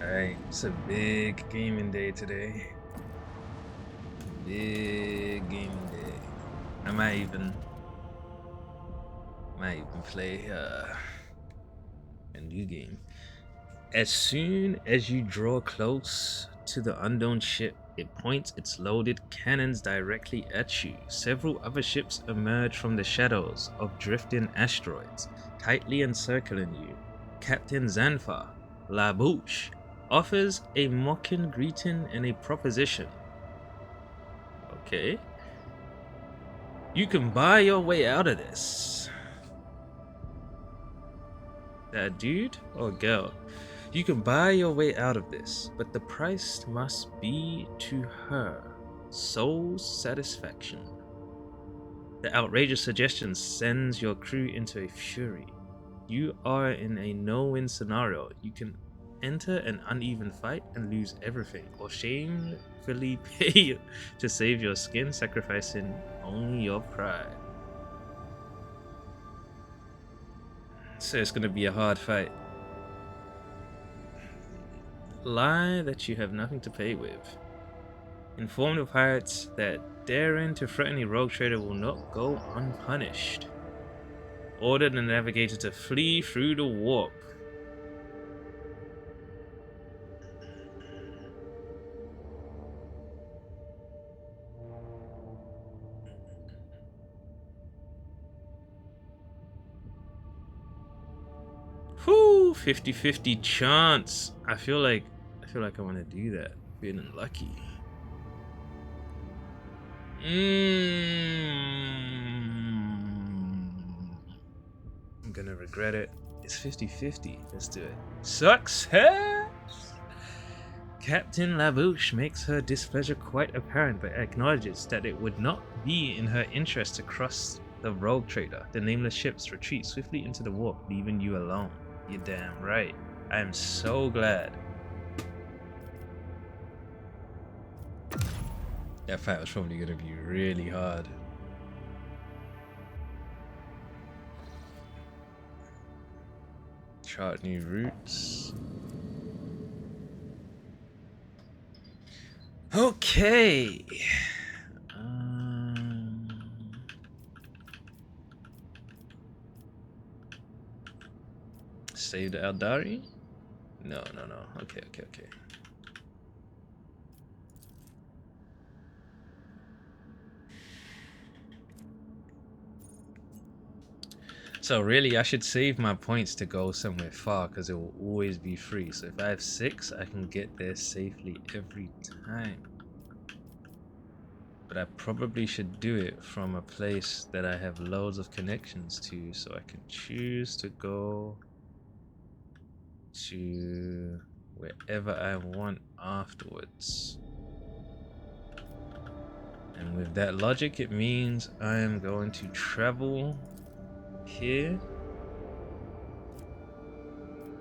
Alright, it's a big gaming day today. Big gaming day. I might even play a new game. As soon as you draw close to the unknown ship, it points its loaded cannons directly at you. Several other ships emerge from the shadows of drifting asteroids, tightly encircling you. Captain Zanfar, La Bouche, offers a mocking greeting and a proposition. Okay. You can buy your way out of this. That dude or girl? You can buy your way out of this, but the price must be to her soul satisfaction. The outrageous suggestion sends your crew into a fury. You are in a no-win scenario. You can enter an uneven fight and lose everything, or shamefully pay to save your skin, sacrificing only your pride. So it's gonna be a hard fight. Lie that you have nothing to pay with. Inform the pirates that daring to threaten a rogue trader will not go unpunished. Order the navigator to flee through the warp. Whew, 50-50 chance. I feel like I want to do that. Feeling lucky. I'm gonna regret it. It's 50-50. Let's do it. Success! Captain Labouche makes her displeasure quite apparent, but acknowledges that it would not be in her interest to cross the rogue trader. The nameless ships retreat swiftly into the warp, leaving you alone. You're damn right. I am so glad. That fight was probably gonna be really hard. Chart new routes. Okay. Save the Eldari? No. Okay. So really, I should save my points to go somewhere far because it will always be free. So if I have 6, I can get there safely every time. But I probably should do it from a place that I have loads of connections to, so I can choose to go to wherever I want afterwards. And with that logic, it means I am going to travel here.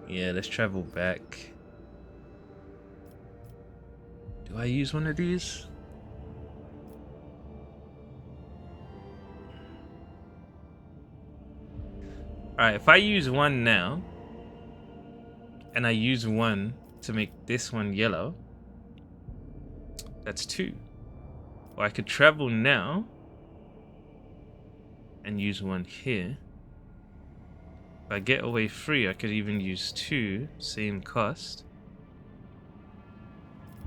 Yeah, let's travel back. Do I use one of these? Alright, if I use one now, and I use one to make this one yellow, that's 2. Or I could travel now and use one here. If I get away free, I could even use 2, same cost.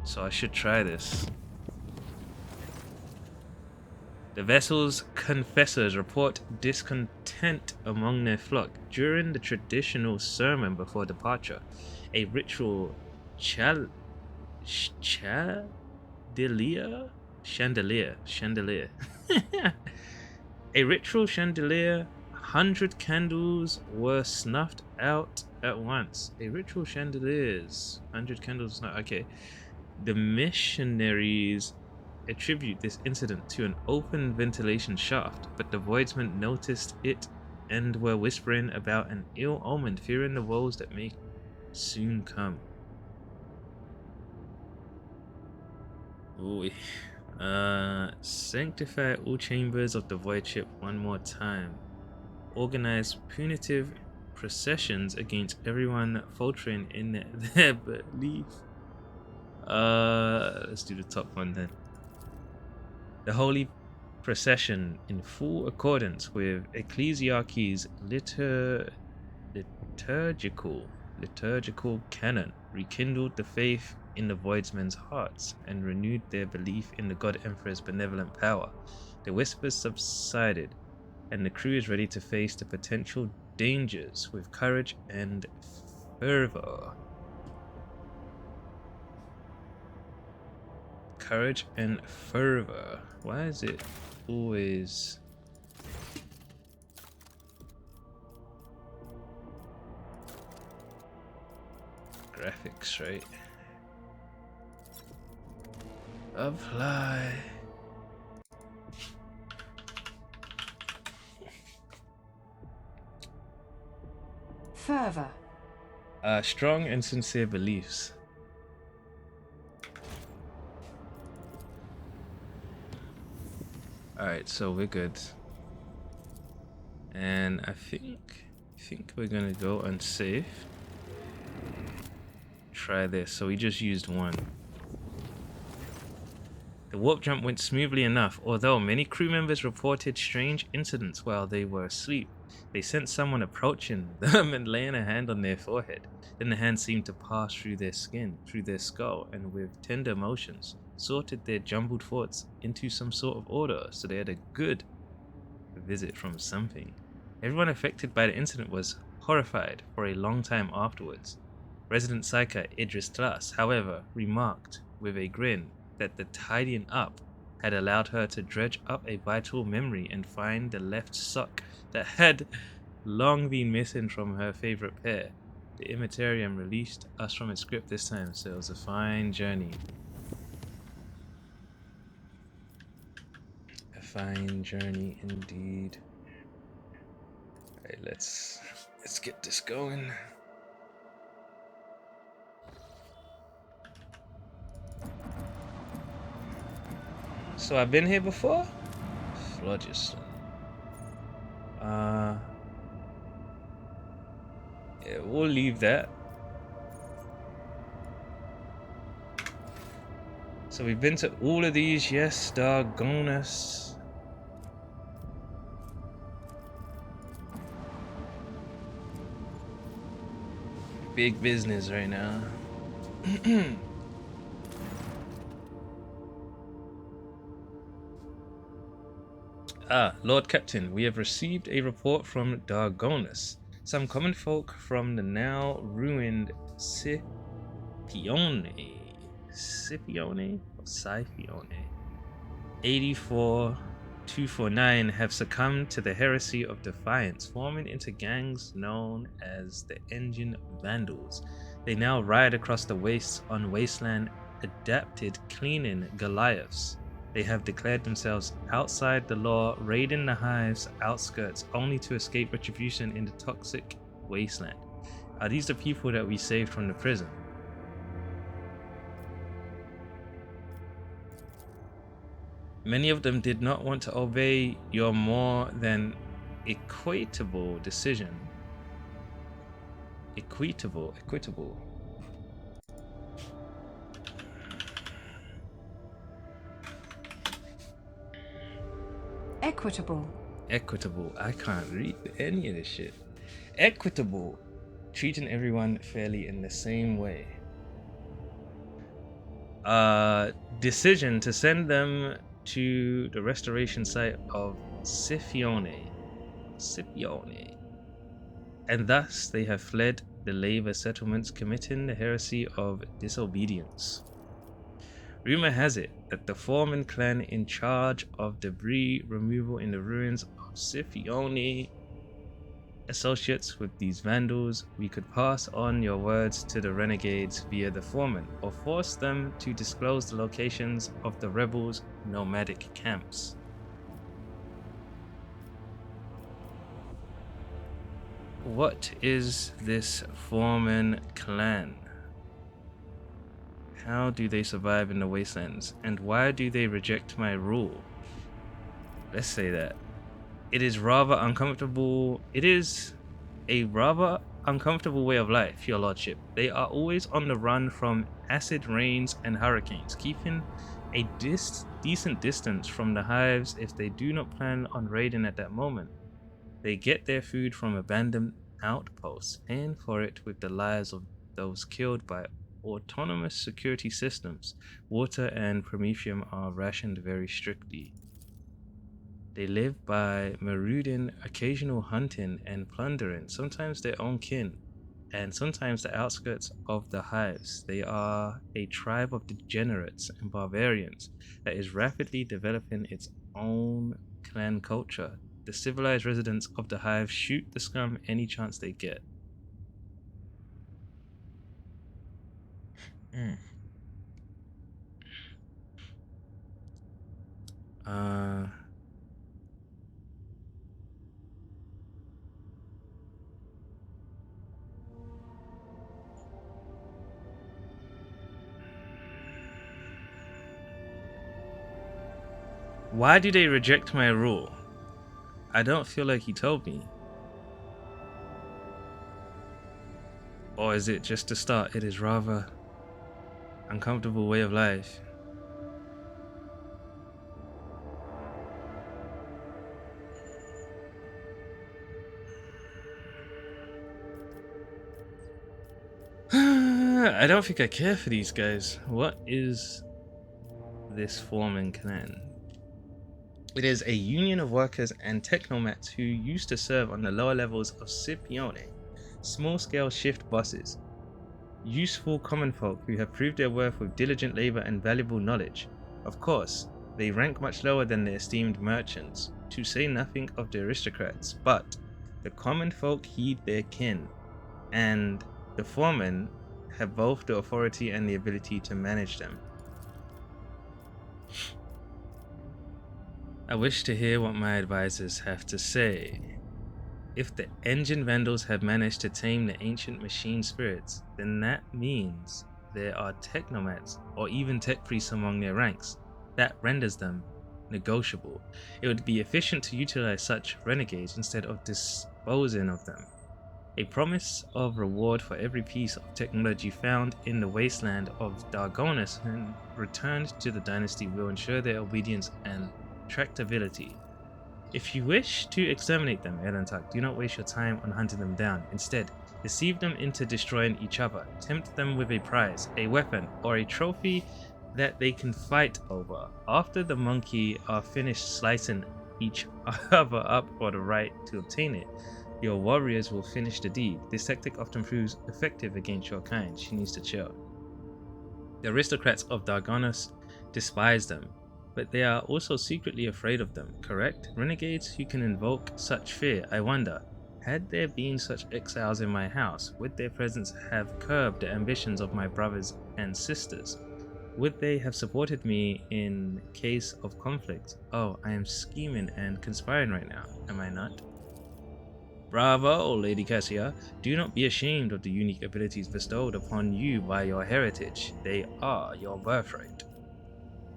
So I should try this. The vessel's confessors report discontent among their flock. During the traditional sermon before departure, a ritual chandelier, a ritual chandelier, 100 candles were snuffed out at once. A ritual chandeliers, 100 candles, okay. The missionaries attribute this incident to an open ventilation shaft, but the voidsmen noticed it and were whispering about an ill omen, fearing the woes that may soon come. Ooh. Sanctify all chambers of the void ship one more time. Organize punitive processions against everyone faltering in their belief. Let's do the top one then. The holy procession, in full accordance with Ecclesiarchy's liturgical canon, rekindled the faith in the Voidsmen's hearts and renewed their belief in the God Emperor's benevolent power. The whispers subsided, and the crew is ready to face the potential dangers with courage and fervor. Courage and fervor. Why is it always... graphics, right? Apply. Fervor. Strong and sincere beliefs. Alright, so we're good. And I think we're gonna go unsafe. Try this. So we just used one. The warp jump went smoothly enough, although many crew members reported strange incidents while they were asleep. They sensed someone approaching them and laying a hand on their forehead. Then the hand seemed to pass through their skin, through their skull, and with tender motions, sorted their jumbled thoughts into some sort of order, so they had a good visit from something. Everyone affected by the incident was horrified for a long time afterwards. Resident Psyker Idris Tlas, however, remarked with a grin that the tidying up had allowed her to dredge up a vital memory and find the left sock that had long been missing from her favorite pair. The Immaterium released us from its grip this time, so it was a fine journey. A fine journey indeed. Alright, let's get this going. So I've been here before? Phlogiston. Yeah, we'll leave that. So we've been to all of these, yes, doggone us. Big business right now. Lord Captain, we have received a report from Dargonus. Some common folk from the now ruined Scipione or Scipione 84249 have succumbed to the heresy of defiance, forming into gangs known as the Engine Vandals. They now ride across the wastes on wasteland adapted cleaning Goliaths. They have declared themselves outside the law, raiding the hive's outskirts only to escape retribution in the toxic wasteland. Are these the people that we saved from the prison? Many of them did not want to obey your more than equitable decision. Equitable. Equitable. I can't read any of this shit. Equitable. Treating everyone fairly in the same way. Decision to send them to the restoration site of Scipione. And thus they have fled the labor settlements, committing the heresy of disobedience. Rumor has it that the Foreman clan in charge of debris removal in the ruins of Scipione associates with these vandals. We could pass on your words to the renegades via the Foreman, or force them to disclose the locations of the rebels' nomadic camps. What is this Foreman clan? How do they survive in the wastelands? And why do they reject my rule? Let's say that. It is rather uncomfortable. It is A rather uncomfortable way of life, your lordship. They are always on the run from acid rains and hurricanes, keeping a decent distance from the hives if they do not plan on raiding at that moment. They get their food from abandoned outposts, paying for it with the lives of those killed by autonomous security systems. Water and promethium are rationed very strictly. They live by marauding, occasional hunting, and plundering, sometimes their own kin, and sometimes the outskirts of the hives. They are a tribe of degenerates and barbarians that is rapidly developing its own clan culture. The civilized residents of the hive shoot the scum any chance they get. Mm. Uh, why do they reject my rule? I don't feel like he told me. Or is it just to start? It is rather uncomfortable way of life. I don't think I care for these guys. What is this Foreman clan? It is a union of workers and technomats who used to serve on the lower levels of Scipione, small-scale shift bosses, useful common folk who have proved their worth with diligent labor and valuable knowledge. Of course, they rank much lower than the esteemed merchants, to say nothing of the aristocrats, but the common folk heed their kin, and the foremen have both the authority and the ability to manage them. I wish to hear what my advisors have to say. If the engine vandals have managed to tame the ancient machine spirits, then that means there are technomats or even tech priests among their ranks. That renders them negotiable. It would be efficient to utilize such renegades instead of disposing of them. A promise of reward for every piece of technology found in the wasteland of Dargonus and returned to the dynasty will ensure their obedience and tractability. If you wish to exterminate them, Elantak, do not waste your time on hunting them down. Instead, deceive them into destroying each other. Tempt them with a prize, a weapon, or a trophy that they can fight over. After the monkey are finished slicing each other up for the right to obtain it, your warriors will finish the deed. This tactic often proves effective against your kind. She needs to chill. The aristocrats of Dargonus despise them, but they are also secretly afraid of them, correct? Renegades who can invoke such fear, I wonder. Had there been such exiles in my house, would their presence have curbed the ambitions of my brothers and sisters? Would they have supported me in case of conflict? Oh, I am scheming and conspiring right now, am I not? Bravo, Lady Cassia. Do not be ashamed of the unique abilities bestowed upon you by your heritage. They are your birthright.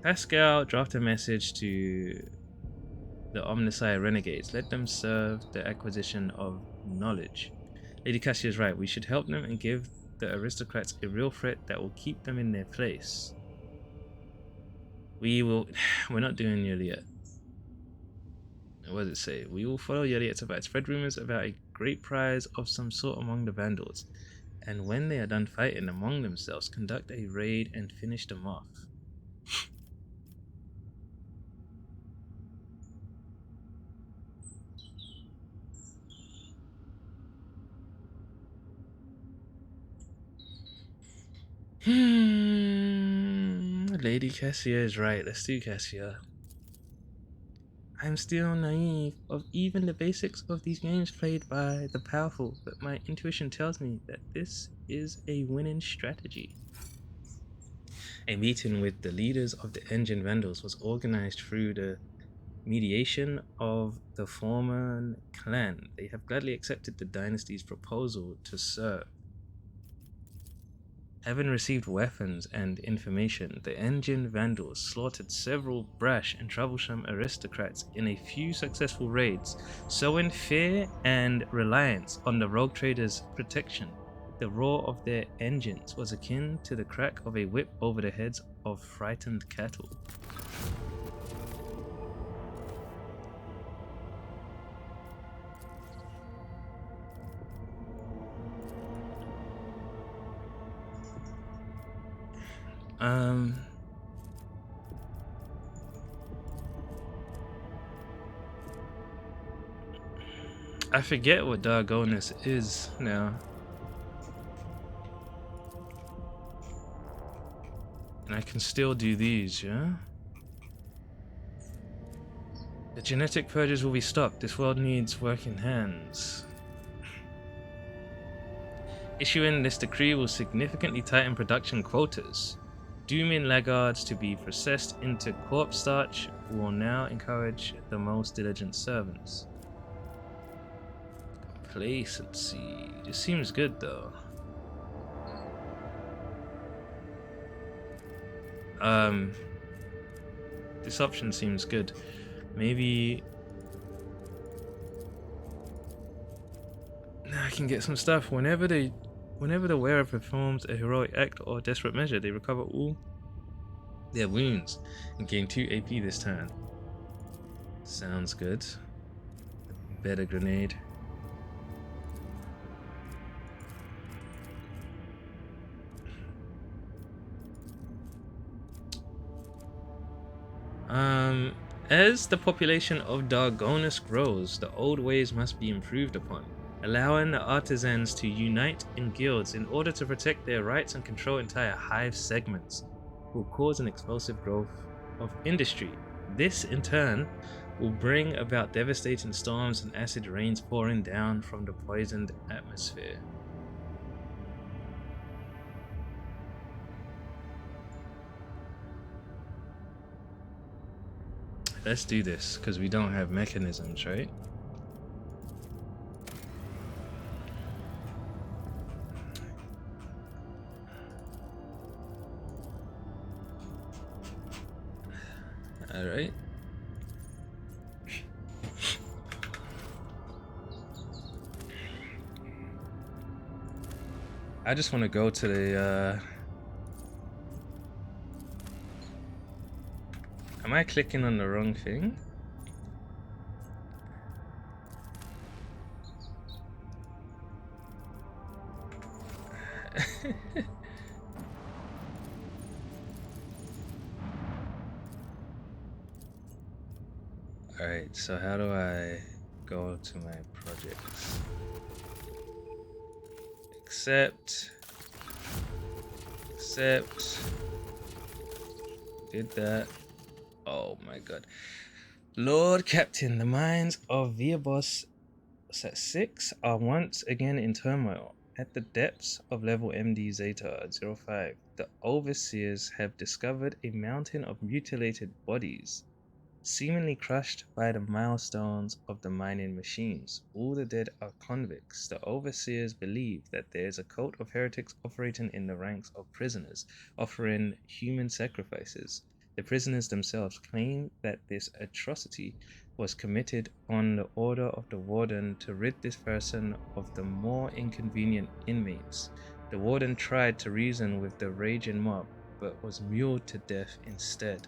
Pascal dropped a message to the Omnisci renegades. Let them serve the acquisition of knowledge. Lady Cassia is right. We should help them and give the aristocrats a real threat that will keep them in their place. We will... We're not doing nearly yet. What does it say? We will follow Yeti to fight. Spread rumors about a great prize of some sort among the vandals. And when they are done fighting among themselves, conduct a raid and finish them off. Lady Cassia is right. Let's do Cassia. I'm still naive of even the basics of these games played by the powerful, but my intuition tells me that this is a winning strategy. A meeting with the leaders of the Engine Vandals was organized through the mediation of the Foreman clan. They have gladly accepted the dynasty's proposal to serve. Having received weapons and information, the engine vandals slaughtered several brash and troublesome aristocrats in a few successful raids, sowing fear and reliance on the rogue traders' protection. The roar of their engines was akin to the crack of a whip over the heads of frightened cattle. I forget what Dargonus is now. And I can still do these, yeah? The genetic purges will be stopped. This world needs working hands. Issuing this decree will significantly tighten production quotas. Dooming laggards to be processed into corpse starch will now encourage the most diligent servants. Complacency. This seems good though. This option seems good. Maybe I can get some stuff. Whenever the wearer performs a heroic act or desperate measure, they recover all their wounds and gain 2 AP this turn. Sounds good. Better grenade. As the population of Dargonus grows, the old ways must be improved upon, allowing the artisans to unite in guilds in order to protect their rights and control entire hive segments will cause an explosive growth of industry. This, in turn, will bring about devastating storms and acid rains pouring down from the poisoned atmosphere. Let's do this, because we don't have mechanisms, right? Alright. I just want to go to the Am I clicking on the wrong thing? Alright, so how do I go to my projects? Accept. Did that. Oh my god. Lord Captain, the minds of Viabos Set 6 are once again in turmoil. At the depths of level MD Zeta 05, the overseers have discovered a mountain of mutilated bodies, seemingly crushed by the milestones of the mining machines. All the dead are convicts. The overseers believe that there is a cult of heretics operating in the ranks of prisoners, offering human sacrifices. The prisoners themselves claim that this atrocity was committed on the order of the warden to rid this person of the more inconvenient inmates. The warden tried to reason with the raging mob, but was mauled to death instead.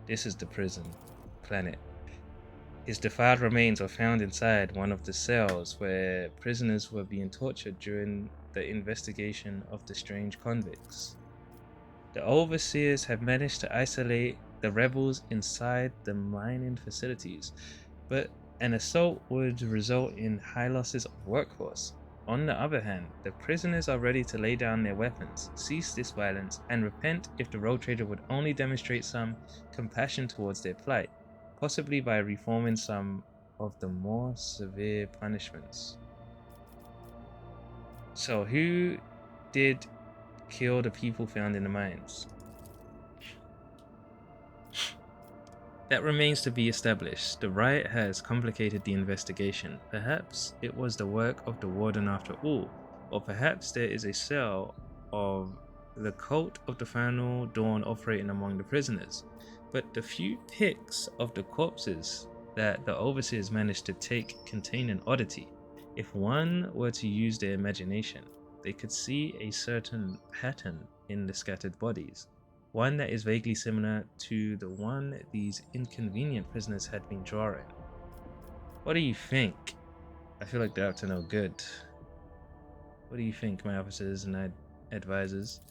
This is the prison planet. His defiled remains were found inside one of the cells where prisoners were being tortured during the investigation of the strange convicts. The overseers have managed to isolate the rebels inside the mining facilities, but an assault would result in high losses of workforce. On the other hand, the prisoners are ready to lay down their weapons, cease this violence, and repent if the rogue trader would only demonstrate some compassion towards their plight, possibly by reforming some of the more severe punishments. So who did kill the people found in the mines? That remains to be established. The riot has complicated the investigation. Perhaps it was the work of the warden after all, or perhaps there is a cell of the cult of the final dawn operating among the prisoners, but the few pics of the corpses that the overseers managed to take contain an oddity. If one were to use their imagination, they could see a certain pattern in the scattered bodies, one that is vaguely similar to the one these inconvenient prisoners had been drawing. What do you think? I feel like they're up to no good. What do you think, my officers and advisors?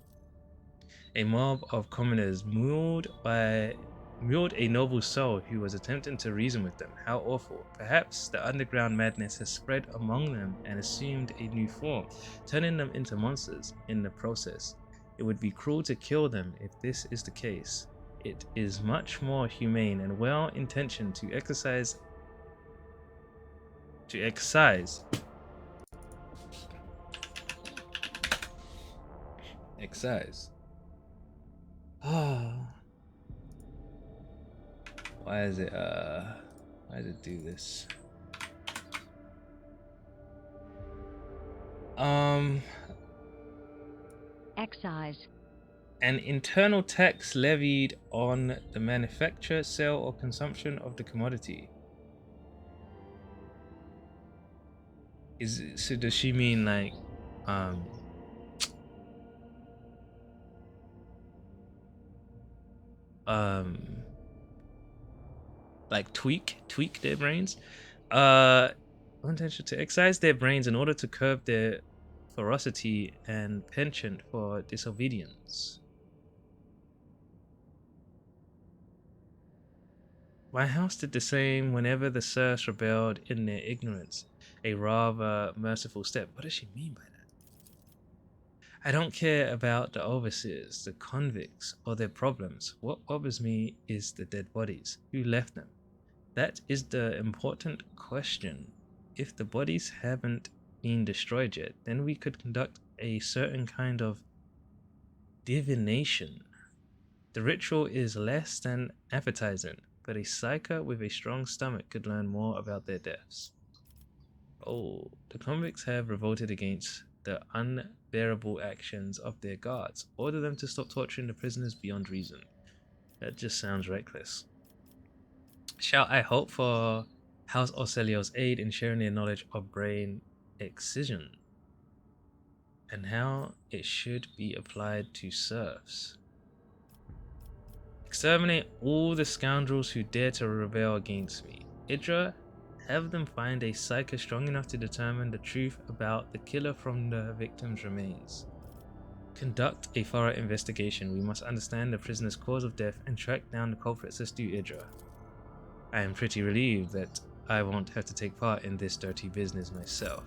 A mob of commoners mauled a noble soul who was attempting to reason with them. How awful. Perhaps the underground madness has spread among them and assumed a new form, turning them into monsters in the process. It would be cruel to kill them if this is the case. It is much more humane and well intentioned to excise Ah, why does it do this? Excise. An internal tax levied on the manufacture, sale, or consumption of the commodity. So does she mean like like tweak their brains? Intention to excise their brains in order to curb their ferocity and penchant for disobedience. My house did the same whenever the serfs rebelled in their ignorance. A rather merciful step. What does she mean by that? I don't care about the overseers, the convicts, or their problems. What bothers me is the dead bodies. Who left them? That is the important question. If the bodies haven't been destroyed yet, then we could conduct a certain kind of divination. The ritual is less than appetizing, but a psyker with a strong stomach could learn more about their deaths. Oh, the convicts have revolted against the unbearable actions of their guards. Order them to stop torturing the prisoners beyond reason. That just sounds reckless. Shall I hope for House Orselio's aid in sharing their knowledge of brain excision and how it should be applied to serfs? Exterminate all the scoundrels who dare to rebel against me. Idra, have them find a psyker strong enough to determine the truth about the killer from the victim's remains. Conduct a thorough investigation. We must understand the prisoner's cause of death and track down the culprits as do Idra. I am pretty relieved that I won't have to take part in this dirty business myself.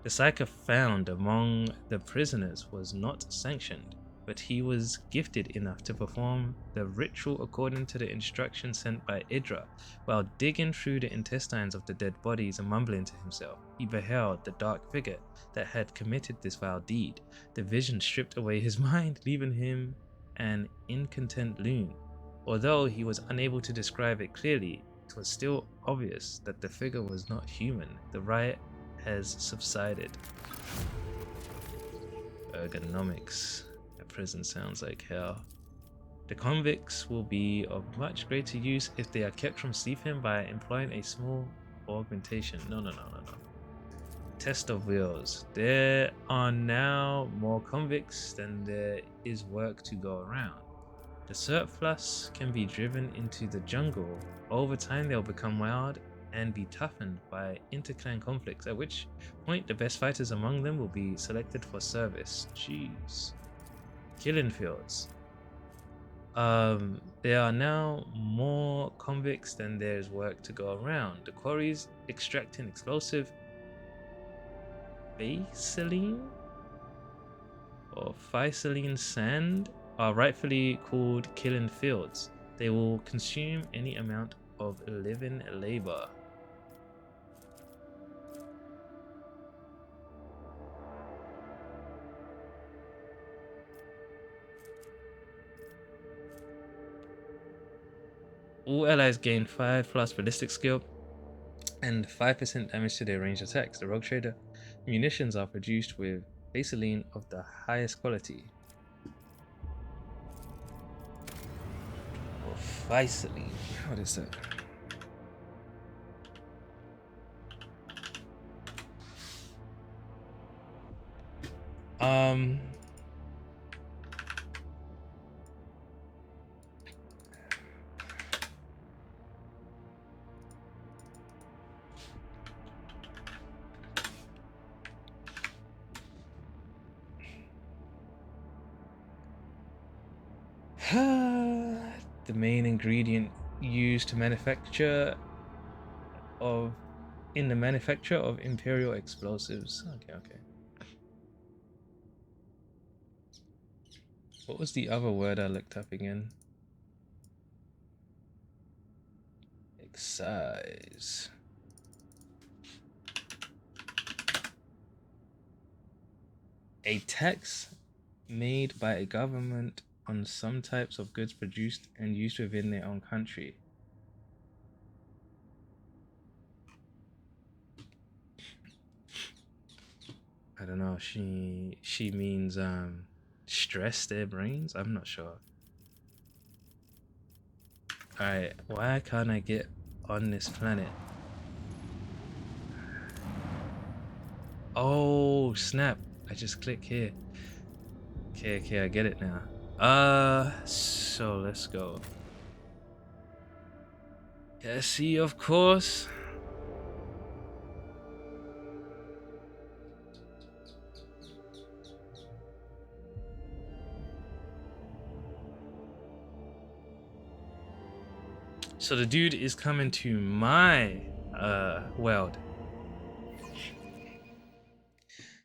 The psyker found among the prisoners was not sanctioned, but he was gifted enough to perform the ritual according to the instructions sent by Idra. While digging through the intestines of the dead bodies and mumbling to himself, he beheld the dark figure that had committed this vile deed. The vision stripped away his mind, leaving him an incontent loon. Although he was unable to describe it clearly, it was still obvious that the figure was not human. The riot has subsided. Ergonomics. The prison sounds like hell. The convicts will be of much greater use if they are kept from sleeping by employing a small augmentation. No. Test of wills. There are now more convicts than there is work to go around. The surplus can be driven into the jungle. Over time, they'll become wild and be toughened by interclan conflicts, at which point the best fighters among them will be selected for service. Jeez. Killing fields. There are now more convicts than there's work to go around. The quarries extracting explosive Faesaline or Faesaline sand are rightfully called killing fields. They will consume any amount of living labor. All allies gain 5 plus ballistic skill and 5% damage to their ranged attacks. The rogue trader munitions are produced with Vaseline of the highest quality. Or Vaseline. What is that? The main ingredient used to manufacture of in the manufacture of imperial explosives. Okay. What was the other word I looked up again? Excise. A tax made by a government on some types of goods produced and used within their own country. I don't know. She means stress their brains. I'm not sure. All right, why can't I get on this planet? Oh snap! I just click here. Okay, I get it now. So let's go. Yeah, see, of course. So the dude is coming to my world.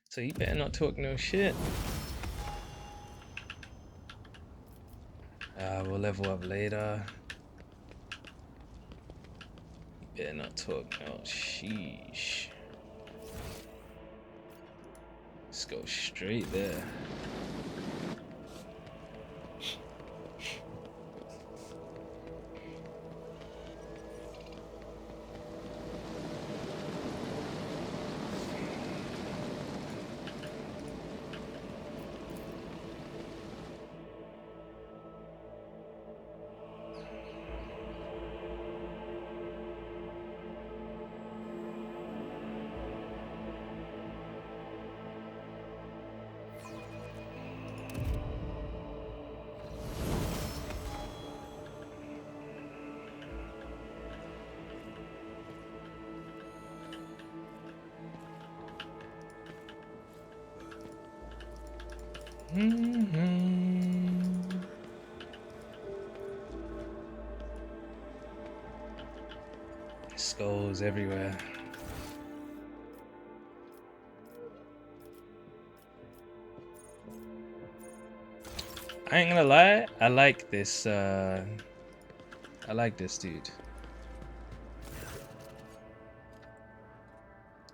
So you better not talk no shit. We'll level up later. You better not talk no sheesh. Let's go straight there. Skulls everywhere. I ain't gonna lie, I like this dude.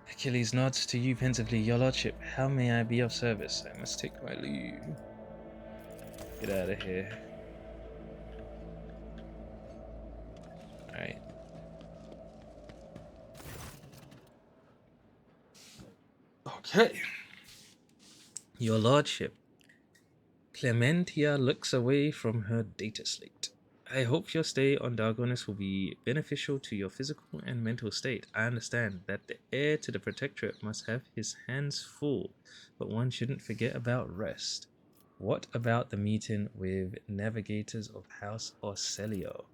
Achilles nods to you pensively. Your lordship, how may I be of service? I must take my leave. Get out of here. Alright. Okay. Your lordship. Clementia looks away from her data slate. I hope your stay on Dargonis will be beneficial to your physical and mental state. I understand that the heir to the Protectorate must have his hands full, but one shouldn't forget about rest. What about the meeting with navigators of House Orselio?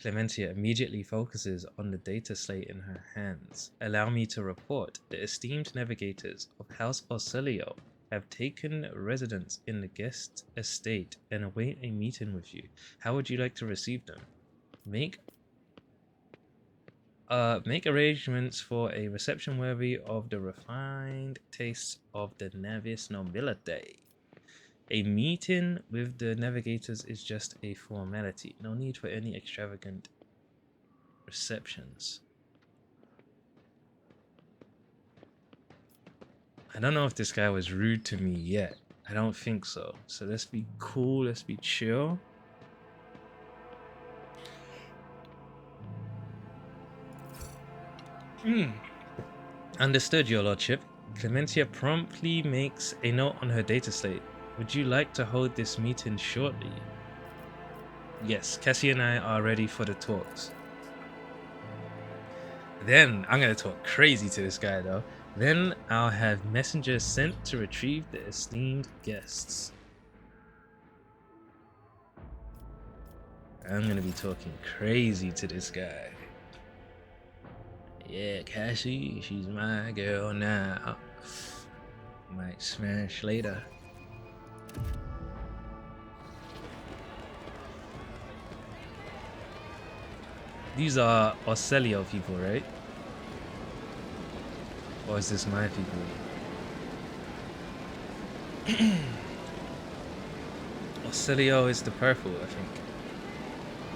Clementia immediately focuses on the data slate in her hands. Allow me to report the esteemed navigators of House Orselio have taken residence in the guest estate and await a meeting with you. How would you like to receive them? Make arrangements for a reception worthy of the refined tastes of the Navis nobility. A meeting with the navigators is just a formality. No need for any extravagant receptions. I don't know if this guy was rude to me yet. I don't think so. So let's be cool. Let's be chill. Understood, your lordship. Clementia promptly makes a note on her data slate. Would you like to hold this meeting shortly? Yes, Cassie and I are ready for the talks. Then I'm gonna talk crazy to this guy though. Then I'll have messengers sent to retrieve the esteemed guests. I'm gonna be talking crazy to this guy. Yeah, Cassie, she's my girl now. Might smash later. These are Ocelio people, right? Or is this my people? Ocelio is the purple, I think.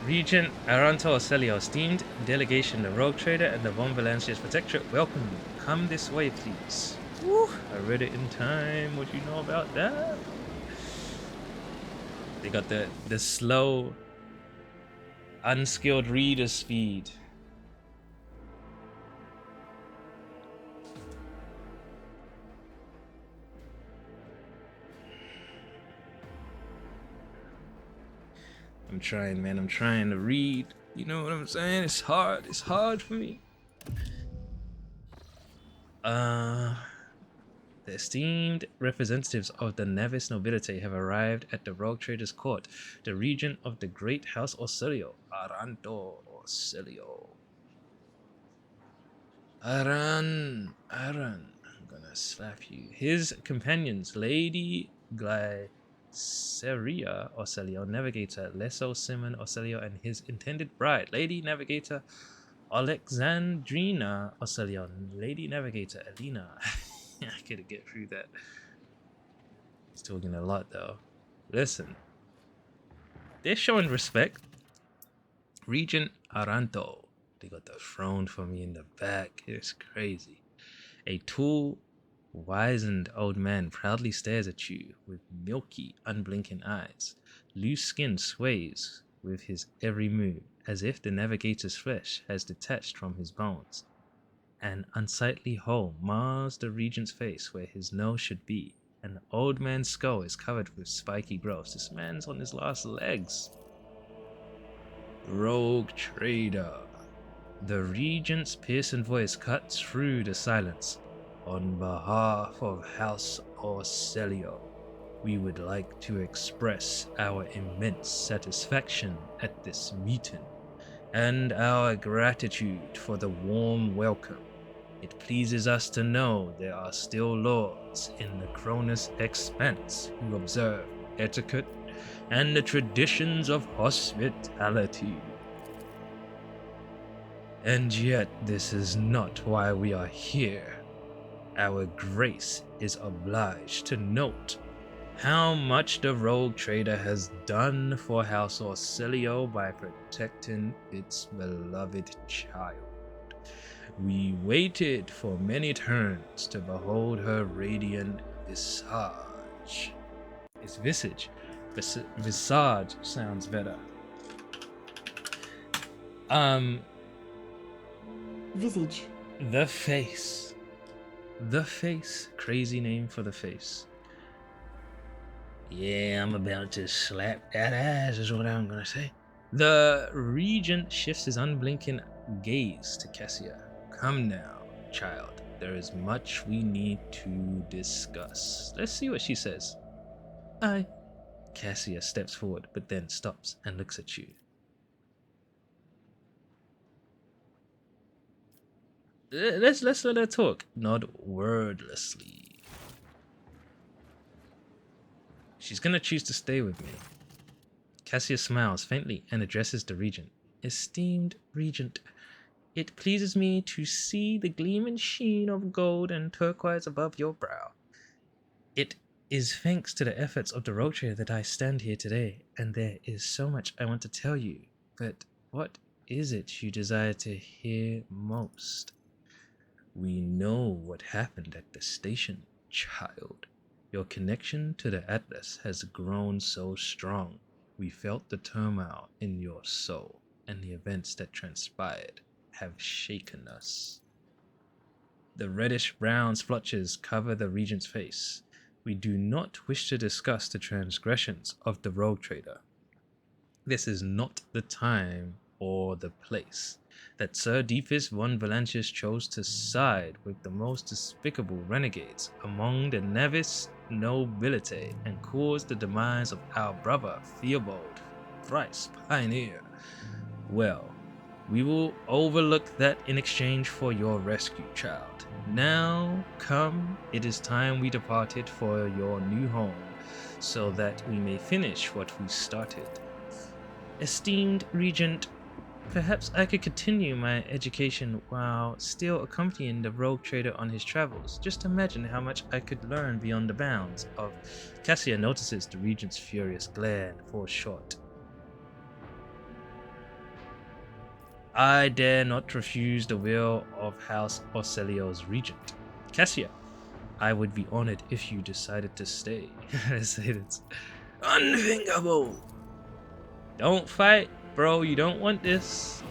Regent Aranto Ocelio, esteemed delegation, the Rogue Trader and the Von Valancia's Protectorate, welcome. Come this way, please. Woo, I read it in time. What you know about that? They got the slow, unskilled reader speed. I'm trying, man. I'm trying to read. You know what I'm saying? It's hard. It's hard for me. The esteemed representatives of the Nevis nobility have arrived at the Rogue Trader's court, the regent of the great house Ocelio, Aranto Ocelio. Aran, I'm gonna slap you. His companions, Lady Glyceria Ocelio, Navigator Leso Simon Ocelio, and his intended bride, Lady Navigator Alexandrina Ocelio, Lady Navigator Elena. I gotta get through that. He's talking a lot though. Listen, they're showing respect. Regent Aranto. They got the throne for me in the back. It's crazy. A tall, wizened old man proudly stares at you with milky, unblinking eyes. Loose skin sways with his every move, as if the navigator's flesh has detached from his bones. An unsightly hole mars the regent's face where his nose should be. An old man's skull is covered with spiky growths. This man's on his last legs. Rogue Trader. The regent's piercing voice cuts through the silence. On behalf of House Orcelio, we would like to express our immense satisfaction at this meeting and our gratitude for the warm welcome. It pleases us to know there are still lords in the Cronus Expanse who observe etiquette and the traditions of hospitality. And yet this is not why we are here. Our grace is obliged to note how much the Rogue Trader has done for House Orcelio by protecting its beloved child. We waited for many turns to behold her radiant visage. It's visage. Visage sounds better. Visage. The face. The face. Crazy name for the face. Yeah, I'm about to slap that ass, is what I'm gonna say. The regent shifts his unblinking gaze to Cassia. Come now, child. There is much we need to discuss. Let's see what she says. Aye. Cassia steps forward, but then stops and looks at you. Let's let her talk. Nod wordlessly. She's gonna choose to stay with me. Cassia smiles faintly and addresses the regent. Esteemed regent, it pleases me to see the gleaming sheen of gold and turquoise above your brow. It is thanks to the efforts of the Rogue Trader that I stand here today, and there is so much I want to tell you. But what is it you desire to hear most? We know what happened at the station, child. Your connection to the Atlas has grown so strong. We felt the turmoil in your soul, and the events that transpired have shaken us. The reddish-brown splotches cover the regent's face. We do not wish to discuss the transgressions of the rogue trader. This is not the time or the place that Sir Deepus von Valancius chose to side with the most despicable renegades among the Nevis nobility and cause the demise of our brother Theobald, thrice pioneer. Well, we will overlook that in exchange for your rescue, child. Now, come, it is time we departed for your new home, so that we may finish what we started. Esteemed Regent, perhaps I could continue my education while still accompanying the rogue trader on his travels. Just imagine how much I could learn beyond the bounds of... Cassia notices the Regent's furious glare and falls short. I dare not refuse the will of House Orselio's regent. Cassia, I would be honored if you decided to stay. I say it's unthinkable. Don't fight, bro. You don't want this.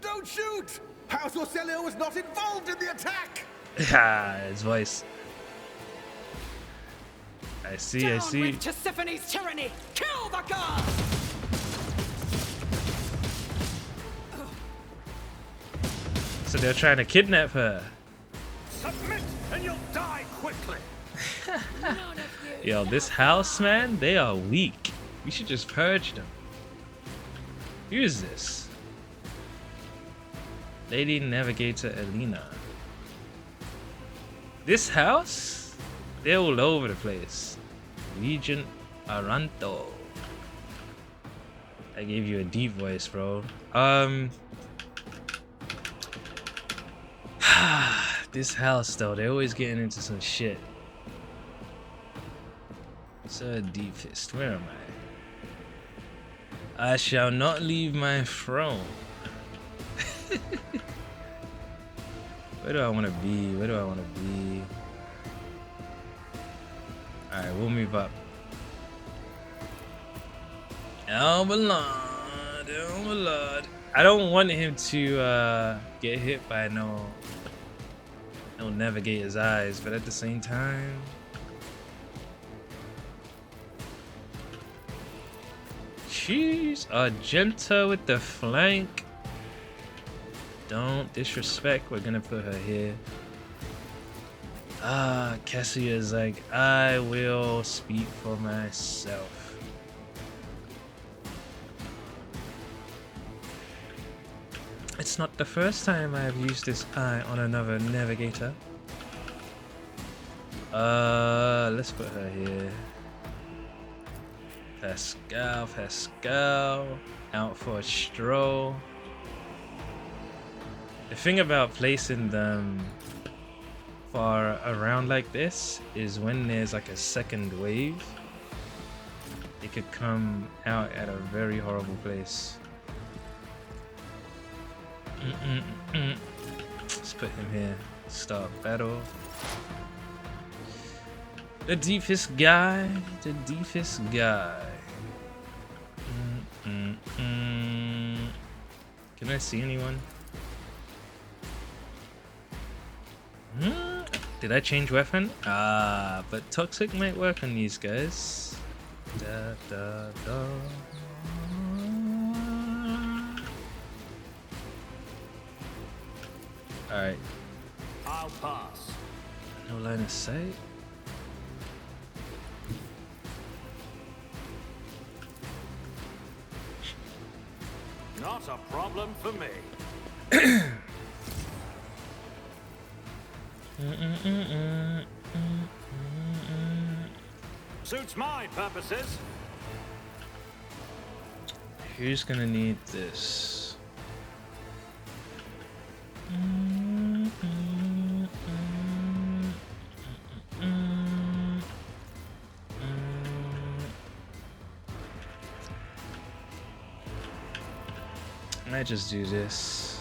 Don't shoot! House Orselio was not involved in the attack! His voice. I see. With Tisiphone's tyranny! Kill the guards! So they're trying to kidnap her. Submit and you'll die quickly! Yo, this house, man, they are weak. We should just purge them. Who is this? Lady Navigator Elena. This house? They're all over the place. Regent Aranto. I gave you a deep voice, bro. This house, though, they're always getting into some shit. Sir Deepest, where am I? I shall not leave my throne. Where do I want to be? Alright, we'll move up. Elbalad. I don't want him to get hit by no Navigator's eyes, but at the same time... She's Argenta with the flank. Don't disrespect, we're gonna put her here. Cassia's like, I will speak for myself. It's not the first time I have used this eye on another navigator. Let's put her here. Pascal, out for a stroll. The thing about placing them far around like this is when there's like a second wave, it could come out at a very horrible place. Let's put him here. Start battle. The deepest guy. Can I see anyone? Did I change weapon? But toxic might work on these guys. Alright. I'll pass. No line of sight. Not a problem for me. Suits my purposes. Who's gonna need this? I might just do this.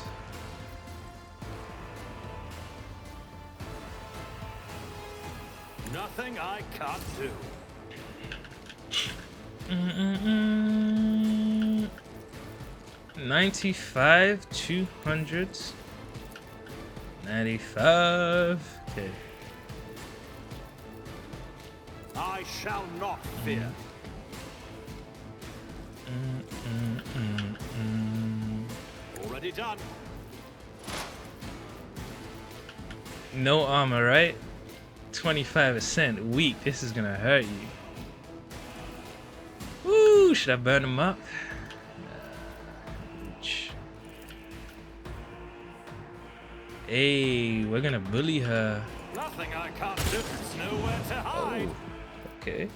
Nothing I can't do. 95, 200, 95. Okay. I shall not fear. Already done. No armor, right? 25%. Weak. This is gonna hurt you. Woo! Should I burn them up? Hey, we're gonna bully her. Nothing I can't do. There's nowhere to hide. Oh, okay.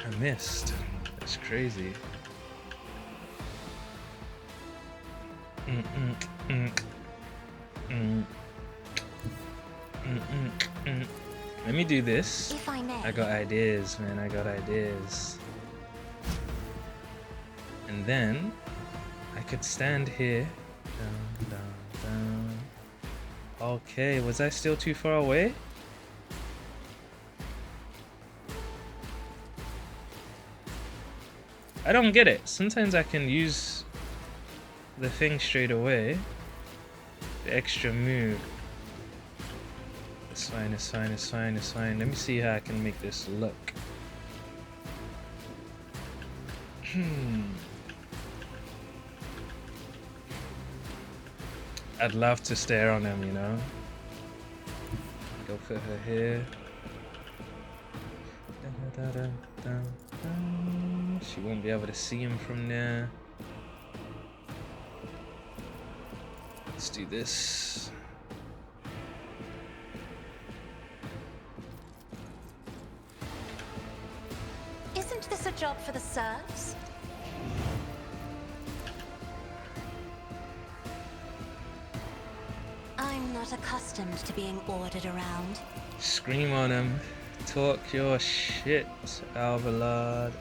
I missed. That's crazy. Let me do this. If I may. I got ideas, man. I got ideas. And then I could stand here. Down, down, down. Okay, was I still too far away? I don't get it. Sometimes I can use the thing straight away. The extra move. It's fine, it's fine, it's fine, it's fine. Let me see how I can make this look. I'd love to stare on him, you know? Go for her here. She won't be able to see him from there. Let's do this. Isn't this a job for the serfs? I'm not accustomed to being ordered around. Scream on him. Talk your shit, Alvalade.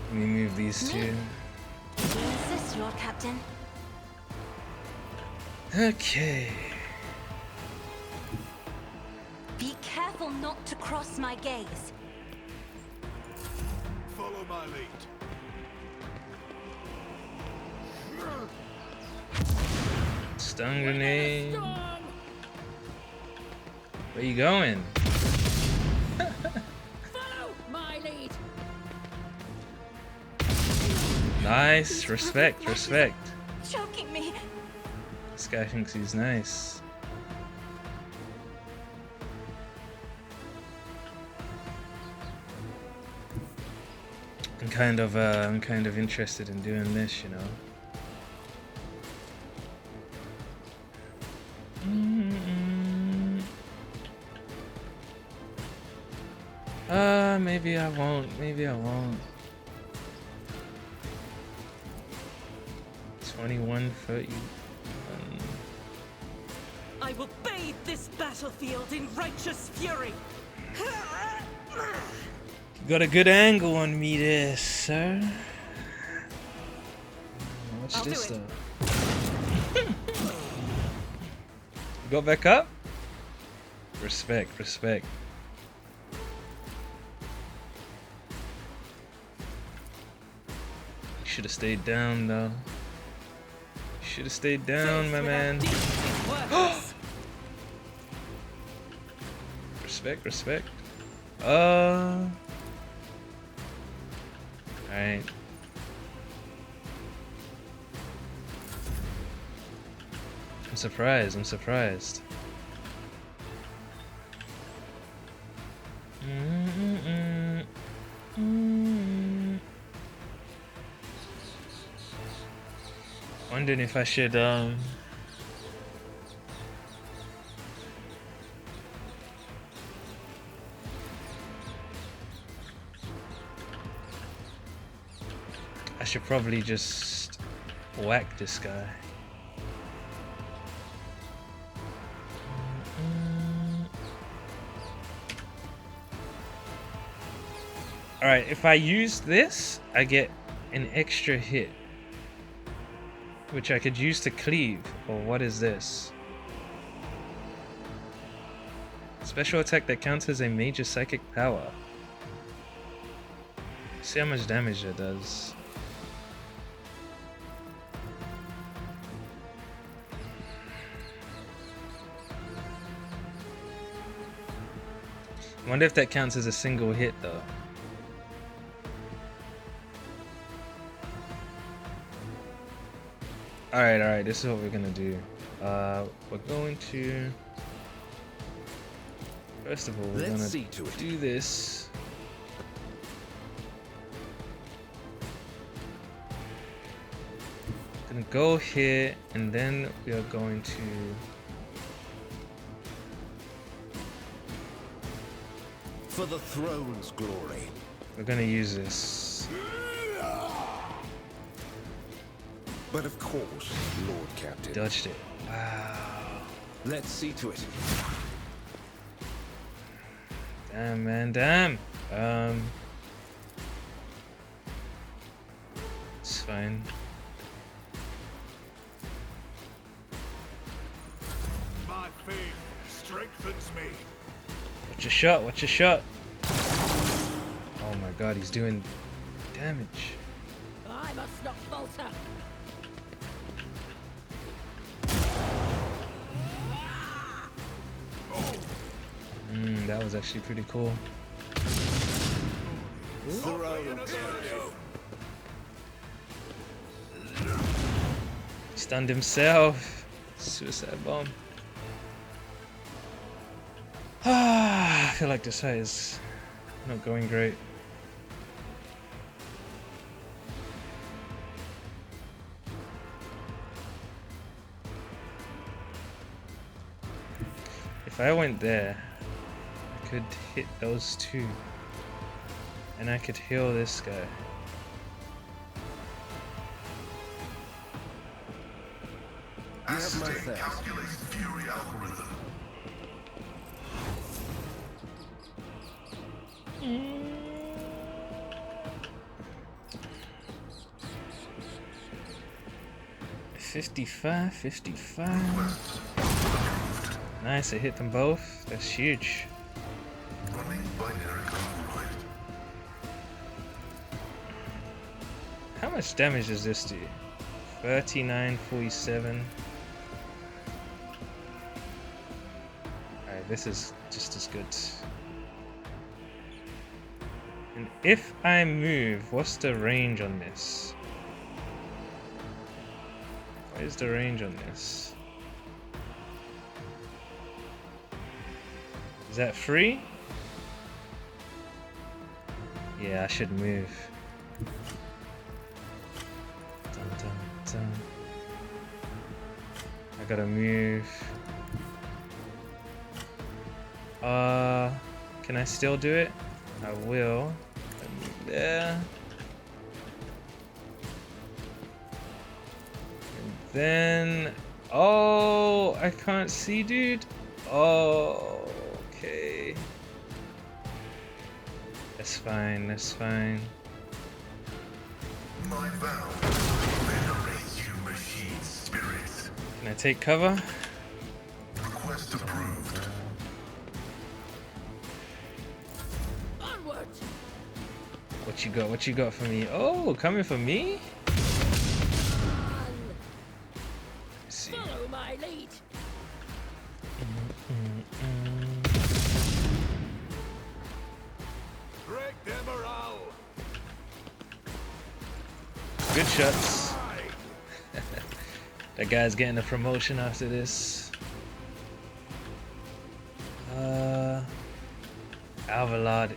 Let me move these two. You insist, Lord Captain. Okay. Be careful not to cross my gaze. Follow my lead. Stun grenade. Where you going? Follow my lead. Nice. Respect, respect. Choking me. This guy thinks he's nice. I'm kind of interested in doing this, you know. Maybe I won't. Maybe I won't. 21 foot. I will bathe this battlefield in righteous fury. You got a good angle on me there, sir. Watch I'll this do it. though. Go back up. Respect, respect. Should have stayed down though. Should have stayed down, my man. Respect, respect. Alright. I'm surprised, I'm surprised. Wondering if I should I should probably just whack this guy. Alright, if I use this, I get an extra hit, which I could use to cleave. Or what is this? Special attack that counts as a major psychic power. See how much damage it does. I wonder if that counts as a single hit though. Alright, this is what we're gonna do. We're going to... First of all, we're gonna do this. Gonna go here, and then we are going to... For the throne's glory. We're gonna use this. But of course, Lord Captain. Dodged it. Wow. Let's see to it. Damn, man, damn. It's fine. My faith strengthens me. Watch your shot, watch your shot. Oh my god, he's doing damage. I must not falter. That was actually pretty cool. Stunned himself. Suicide bomb. I feel like this fight is not going great. If I went there, I could hit those two. And I could heal this guy. You have my thanks. Calculate Fury algorithm. $55. Nice, I hit them both. That's huge. Running binary override. How much damage does this do? 39.47. Alright, this is just as good. And if I move, what's the range on this? What is the range on this? Is that free? Yeah, I should move. Dun, dun, dun. I gotta move. Can I still do it? I will. Move there. And then, oh, I can't see, dude. Oh, okay. That's fine, that's fine. My vow. Venerate you, machine spirits. Can I take cover? Request approved. Onward! What you got? What you got for me? Oh, coming for me? Let's see. Follow my lead. Break their morale. Good shots. That guy's getting a promotion after this. Alvalad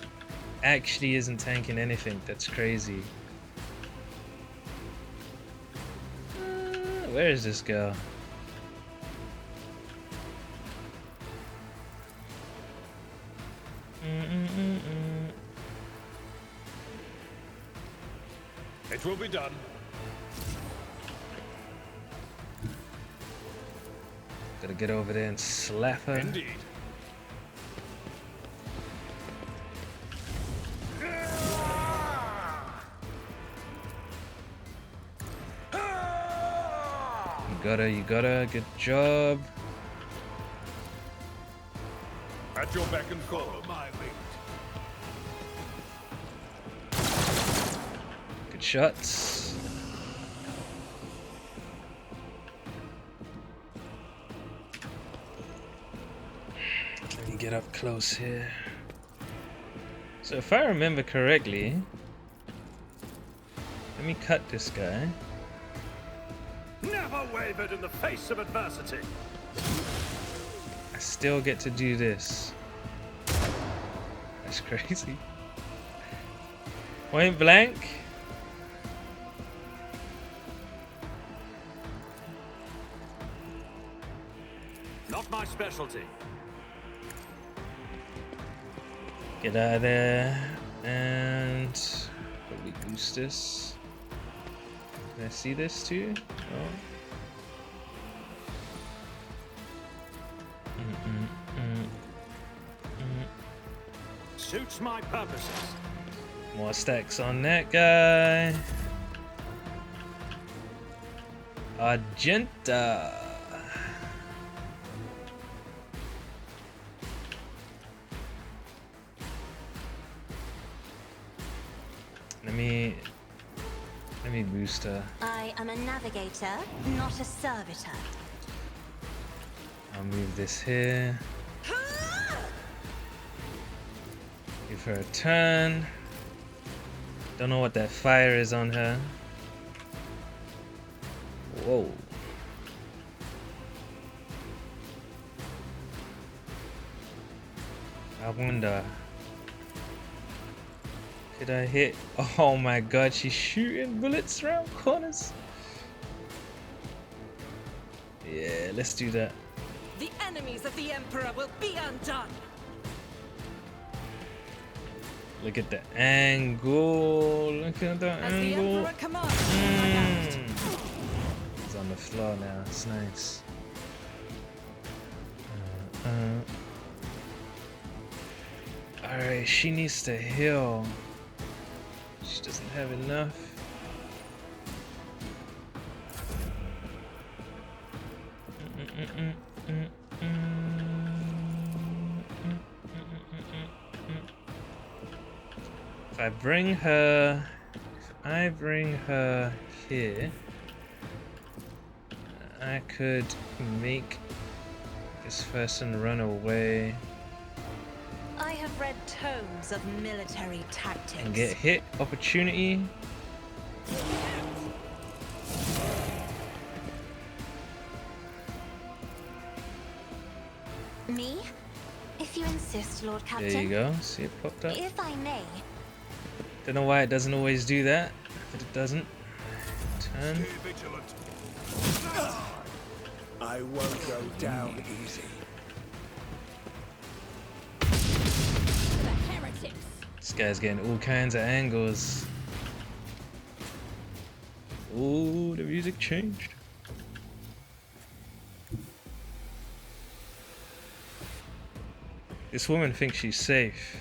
actually isn't tanking anything. That's crazy. Where is this girl? It will be done. Gotta get over there and slap her. Indeed. You got her. Good job. At your beck and call. My lead. Good shots. Let me get up close here. So if I remember correctly, let me cut this guy. Never wavered in the face of adversity. I still get to do this. That's crazy. Point blank. Not my specialty. Get out of there. And probably boost this. Can I see this too? Oh. Suits my purposes. More stacks on that guy. Argenta. Let me boost her. I am a navigator, not a servitor. I'll move this here. Give her a turn. Don't know what that fire is on her. Whoa. I wonder. Could I hit? Oh my god, she's shooting bullets around corners. Yeah, let's do that. The enemies of the Emperor will be undone. Look at the angle. Look at the As angle. the Emperor commands, I act. He's on the floor now. It's nice. Alright, she needs to heal. She doesn't have enough. If I bring her here, I could make this person run away I have read tomes of military tactics. and get hit opportunity. Me? If you insist, Lord Captain. There you go. See it popped up. If I may. Don't know why it doesn't always do that, but it doesn't. Turn. Stay vigilant. I won't go down easy. This guy's getting all kinds of angles. Ooh, the music changed. This woman thinks she's safe,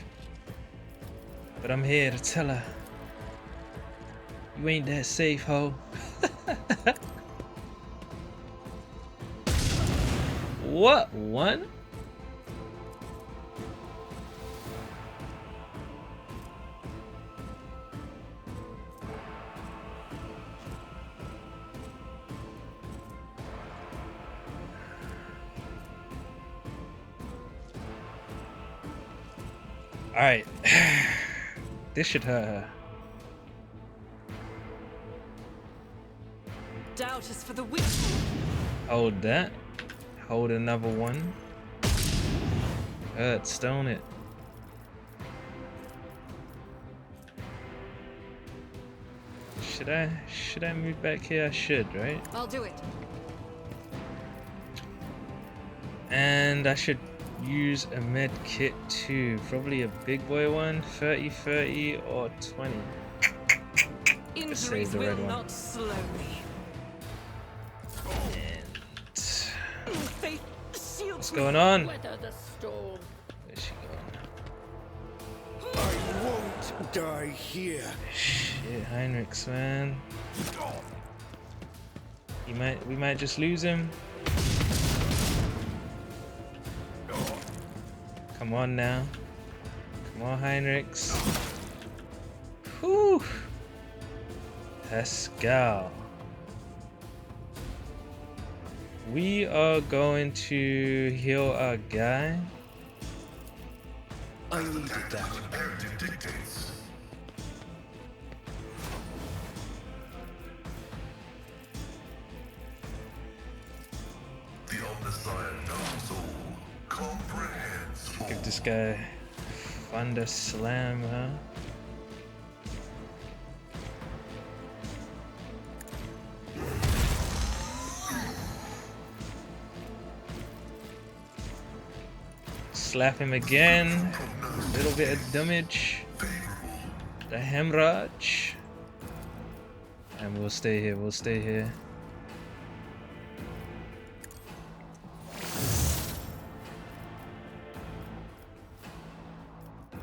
but I'm here to tell her, you ain't that safe, ho. What? One? Alright. This should hurt her. Doubt is for the weak. Hold that. Hold another one. Hurts, don't it? Should I move back here? I should, right? I'll do it. And I should use a med kit too. Probably a big boy one. 30, 30, or 20. Let's save Injuries the will red one. not slow me. And Faith shields what's me. going on? Weather the storm. Where's she going? I won't die here. Shit, Heinrichs, man. We might just lose him. Come on now. Come on, Heinrichs. Whew. Let's go. We are going to heal our guy. I needed that. Imperative dictates. The omniscient knows all, comprehends all. Give this guy Thunder Slam, huh? Slap him again. A little bit of damage. The hemorrhage. And we'll stay here. We'll stay here.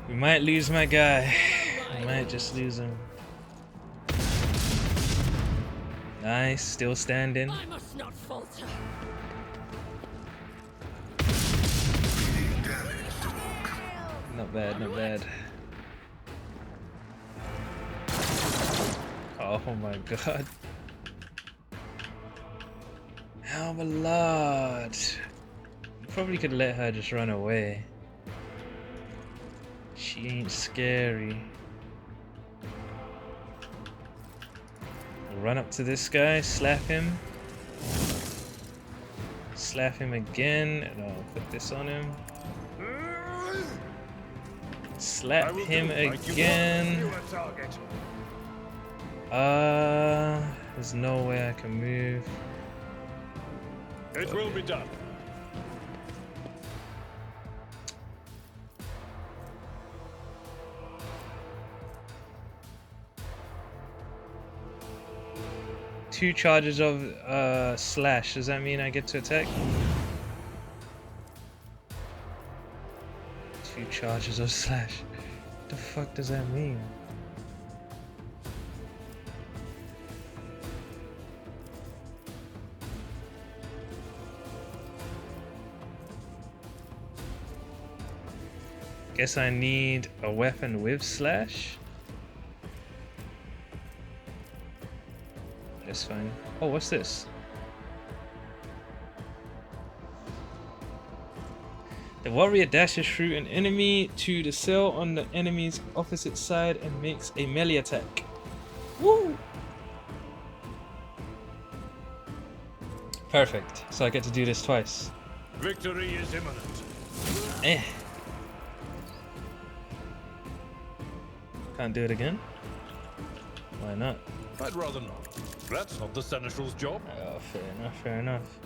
We might lose my guy. We might just lose him. Nice. Still standing. I must not falter. Not bad, not bad. Oh my god. Helmalard. Probably could let her just run away. She ain't scary. We'll run up to this guy, slap him. Slap him again, and I'll put this on him. Slap him again. There's no way I can move. It will be done. Two charges of slash. Does that mean I get to attack? Two charges of slash. What the fuck does that mean? Guess I need a weapon with slash. That's fine. Oh, what's this? The warrior dashes through an enemy to the cell on the enemy's opposite side and makes a melee attack. Woo! Perfect. So I get to do this twice. Victory is imminent. Eh. Can't do it again? Why not? I'd rather not. That's not the Seneschal's job. Oh, fair enough, fair enough.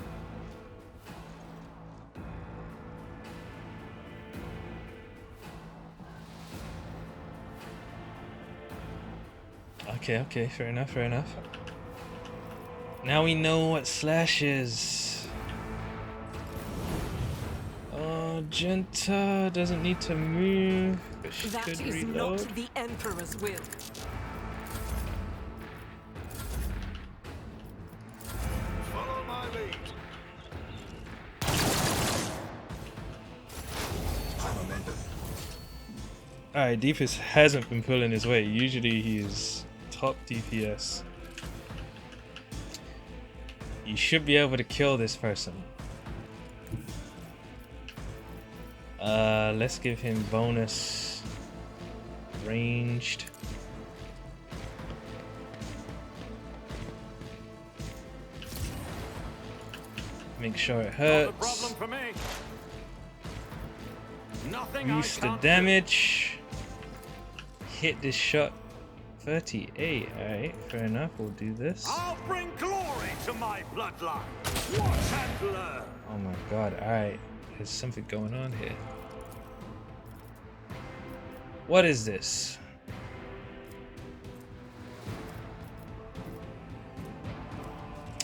Okay, fair enough, fair enough. Now we know what slash is. Oh, Genta doesn't need to move, but she That could is reload. not the Emperor's will. Follow my lead. Alright, Deepest hasn't been pulling his weight. Usually he is top DPS. You should be able to kill this person. Let's give him bonus ranged. Make sure it Not a hurts. problem for me. Nothing Boost I the can't damage. Hit this shot. 38. Alright, fair enough. We'll do this. I'll bring glory to my bloodline. Watch and learn. Oh my god, alright. There's something going on here. What is this?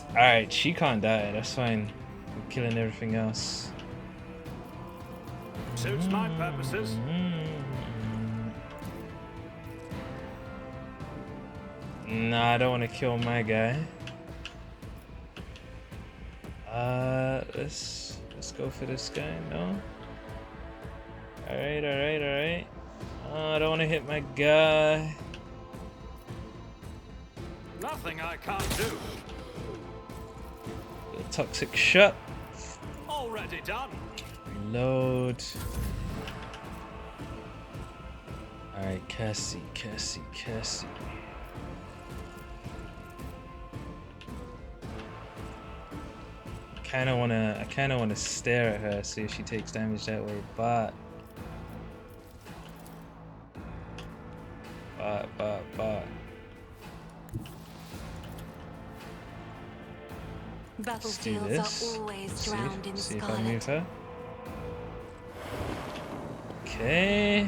Alright, she can't die. That's fine. I'm killing everything else. Suits my purposes. Nah, I don't want to kill my guy. Let's go for this guy. No. Alright, alright, alright. Oh, I don't want to hit my guy. Nothing I can't do. Little toxic shot. Already done. Reload. Alright, Cassie. I kinda wanna stare at her, see if she takes damage that way, but let's do Battlefields this. are always drowned in See if I scarlet. move her. Okay.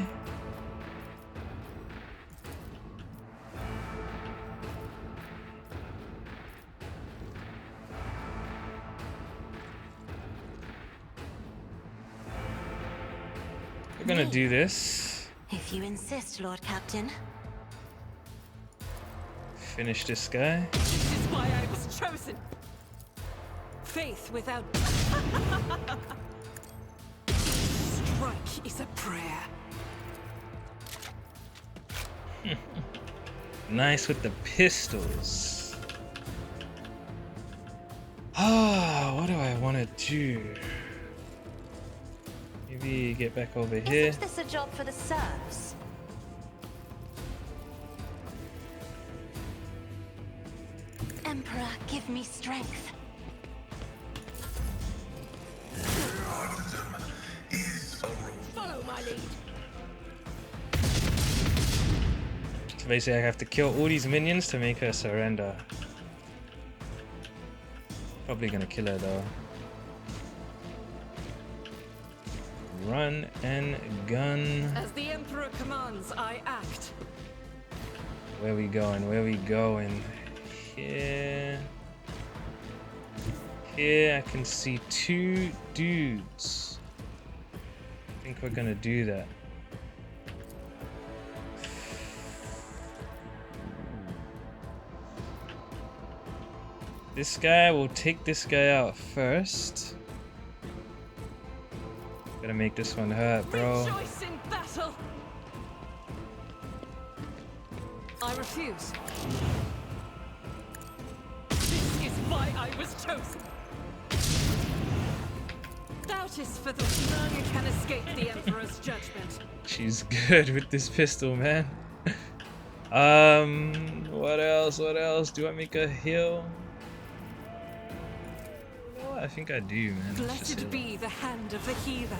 We're gonna do this. If you insist, Lord Captain. Finish this guy. This is why I was chosen. Faith without strike is a prayer. Nice with the pistols. Ah, what do I want to do? Maybe get back over here. Isn't this a job for the serfs? Emperor, give me strength. Follow my lead. So basically, I have to kill all these minions to make her surrender. Probably gonna kill her though. Run and gun. As the Emperor commands, I act. Where we going? Where we going? Here. Here I can see two dudes. I think we're gonna do that. This guy will take this guy out first. Gotta make this one hurt, bro. Rejoice in battle. I refuse. This is why I was chosen. Doubt is for the none can escape the Emperor's judgment. She's good with this pistol, man. What else? What else? Do I make a heal? You know what? I think I do, man. Let's just Blessed heal be the hand of the healer.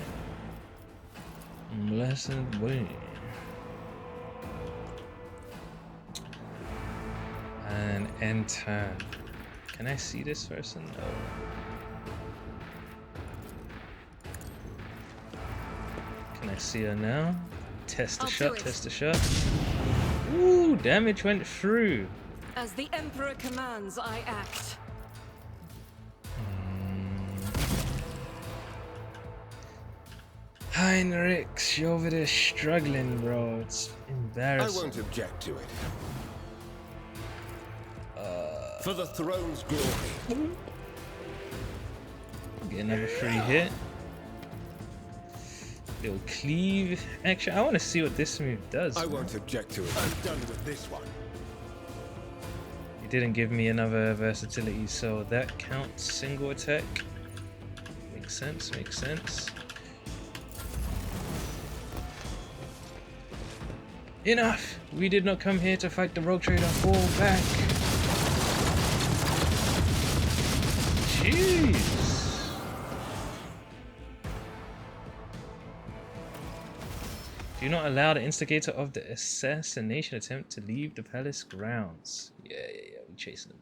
her. Blessed be. And end turn. Can I see this person? No. Can I see her now? Test the I'll shot, do it. test the shot. Ooh, damage went through. As the Emperor commands, I act. Heinrich, you're over there struggling, bro. It's I embarrassing. won't object to it. For the throne's glory. Get another free hit. Little cleave. Actually, I want to see what this move does. I man. won't object to it. I'm done with this one. It didn't give me another versatility, so that counts single attack. Makes sense, makes sense. Enough! We did not come here to fight the rogue trader. Fall back! Jeez! Do not allow the instigator of the assassination attempt to leave the palace grounds. Yeah, we chasing him